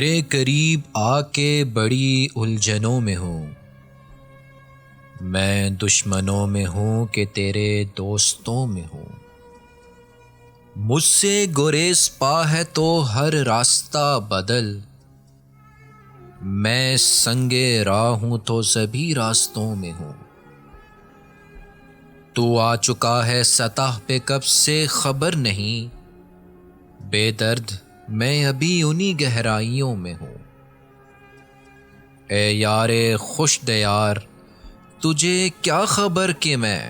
تیرے قریب آ کے بڑی الجھنوں میں ہوں، میں دشمنوں میں ہوں کہ تیرے دوستوں میں ہوں۔ مجھ سے گریز پا ہے تو ہر راستہ بدل، میں سنگے راہ ہوں تو سبھی راستوں میں ہوں۔ تو آ چکا ہے سطح پہ کب سے خبر نہیں، بے درد میں ابھی انہی گہرائیوں میں ہوں۔ اے یار خوش دیار تجھے کیا خبر کہ میں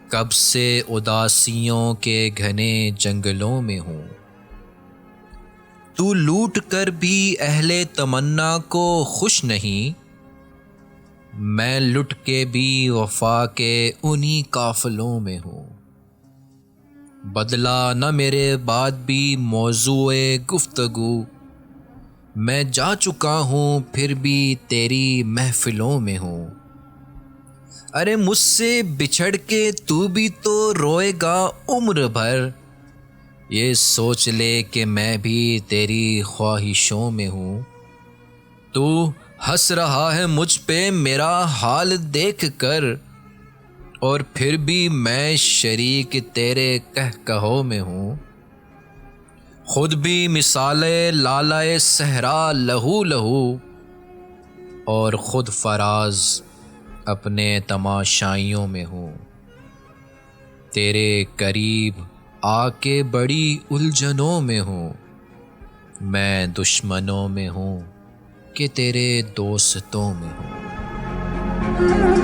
کب سے اداسیوں کے گھنے جنگلوں میں ہوں۔ تو لوٹ کر بھی اہل تمنا کو خوش نہیں، میں لٹ کے بھی وفا کے انہی قافلوں میں ہوں۔ بدلا نہ میرے بعد بھی موضوع گفتگو، میں جا چکا ہوں پھر بھی تیری محفلوں میں ہوں۔ ارے مجھ سے بچھڑ کے تو بھی تو روئے گا عمر بھر، یہ سوچ لے کہ میں بھی تیری خواہشوں میں ہوں۔ تو ہنس رہا ہے مجھ پہ میرا حال دیکھ کر، اور پھر بھی میں شریک تیرے کہکہوں میں ہوں۔ خود بھی مثال لالۂ صحرا لہو لہو، اور خود فراز اپنے تماشائیوں میں ہوں۔ تیرے قریب آ کے بڑی الجھنوں میں ہوں، میں دشمنوں میں ہوں کہ تیرے دوستوں میں ہوں۔